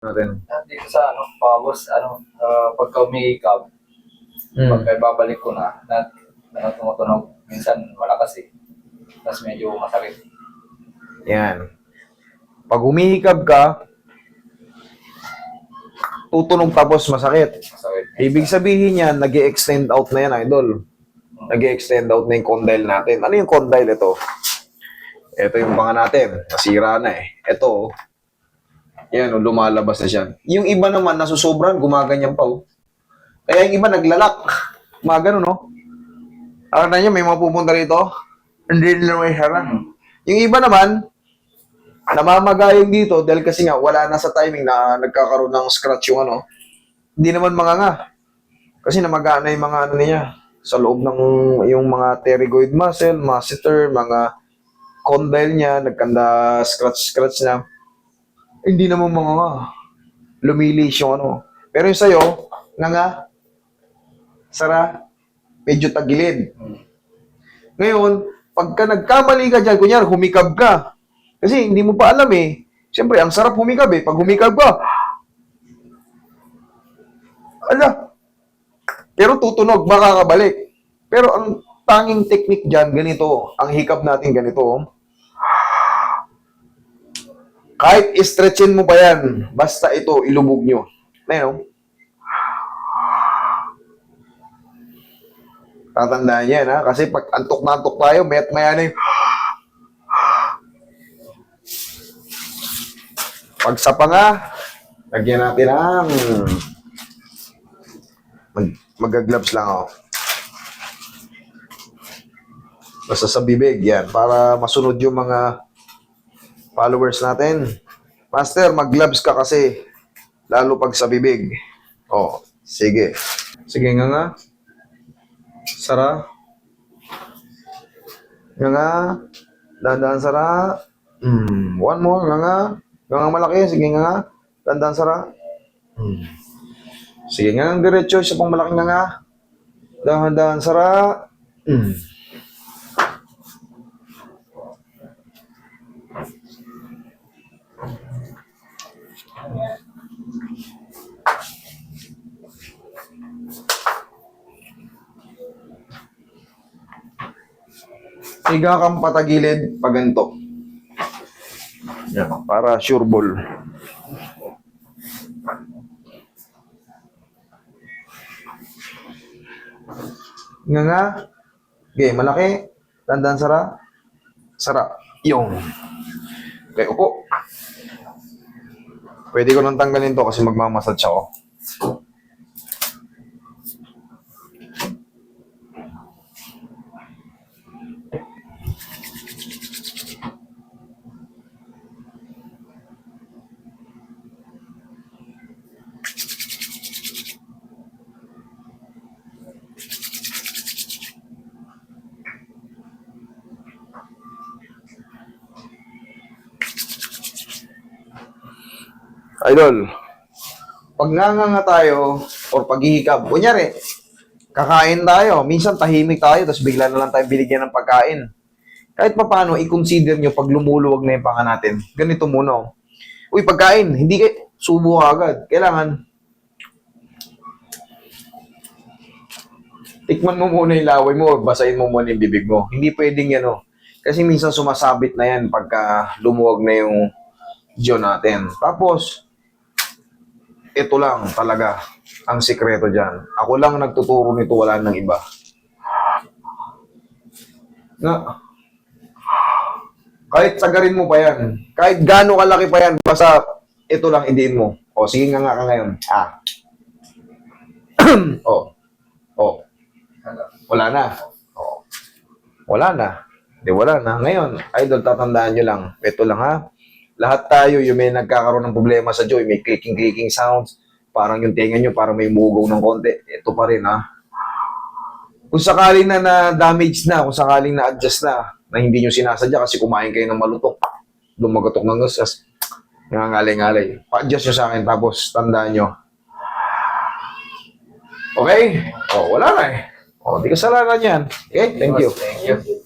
natin. Dito sa pawos, pagka umihikab, pagka ibabalik ko na tumutunog, minsan malakas eh. Tapos medyo masakit. Yan. Pag humihikab ka, tutunog tapos masakit. Masakit. Ibig sabihin yan, nag-extend out na yan, idol. Nag-extend out na yung condyle natin. Ano yung condyle ito? Ito yung banga natin. Nasira na eh. Ito, yan, lumalabas na siya. Yung iba naman, nasusobran, gumaganyan pa. Kaya yung iba, naglalak. Gumagano, no? Akala niya, may mga pupunta rito. Hindi nila may harap. Yung iba naman, namamagayong dito dahil kasi nga, wala na sa timing na nagkakaroon ng scratch yung ano. Hindi naman manganga. Kasi namagana yung mga ano niya sa loob ng yung mga pterygoid muscle, masseter, mga condyle niya, nagkanda scratch na. Hindi naman manganga. Lumilis yung ano. Pero yung sa'yo, nga, sara, medyo tagilid. Ngayon, pagka nagkamali ka dyan, kunyari, humikab ka. Kasi hindi mo pa alam eh. Siyempre, ang sarap humikab eh. Pag humikab ka, ala. Pero tutunog, makakabalik. Pero ang tanging technique dyan, ganito. Ang hikab natin ganito. Kahit stretchin mo pa yan, basta ito, ilubog nyo. Ayun. Tatandaan yan, ha? Kasi pag antok na antok tayo, mayat maya na yung... Pag sa panga, lagyan natin ang... Mag-gloves lang ako. Basta sa bibig, yan. Para masunod yung mga followers natin. Master, mag-gloves ka kasi. Lalo pag sa bibig. Oh, sige. Sige nga. Sara. Nga. Dandan sara. One more. Nga malaki. Sige nga. Dandan sara. Sige nga. Diretso. Isa pang malaki nga. Dahan-dahan sara. Higa kang patagilid pag ganito. Yan, para sure ball. Nga. Okay, malaki. Dandan sara. Sara. Yung. Okay, upo. Pwede ko nang tanggalin to kasi magmamassage ako. Idol, pag nganga tayo or paghihikab, kunyari, kakain tayo, minsan tahimik tayo, tapos bigla na lang tayo binigyan ng pagkain. Kahit pa paano, i-consider nyo pag lumuluwag na yung panga natin. Ganito muna. Uy, pagkain, hindi kayo, subo ka agad. Kailangan, tikman mo muna yung laway mo, basahin mo muna yung bibig mo. Hindi pwedeng yan, oh. Kasi minsan sumasabit na yan pagka lumuwag na yung jaw natin. Tapos, ito lang talaga ang sikreto dyan. Ako lang nagtuturo nito, wala nang iba. Na, kahit sagarin mo pa yan, kahit gaano kalaki pa yan, basta ito lang idiin mo. O, sige nga ka ngayon. O, wala na. O, wala na. Di wala na. Ngayon, idol, tatandaan nyo lang. Ito lang ha. Lahat tayo, yung may nagkakaroon ng problema sa jaw, may clicking sounds, parang yung tenga nyo, parang may umugaw ng konti. Ito pa rin, ha? Kung sakaling na-damage na, kung sakaling na-adjust na hindi nyo sinasadya kasi kumain kayo ng malutong, lumagatok ng ngasas, nangangalay-ngalay. Pa-adjust nyo sa akin, tapos tandaan nyo. Okay? O, wala na eh. O, di kasalanan yan. Okay? Thank you. Thank you.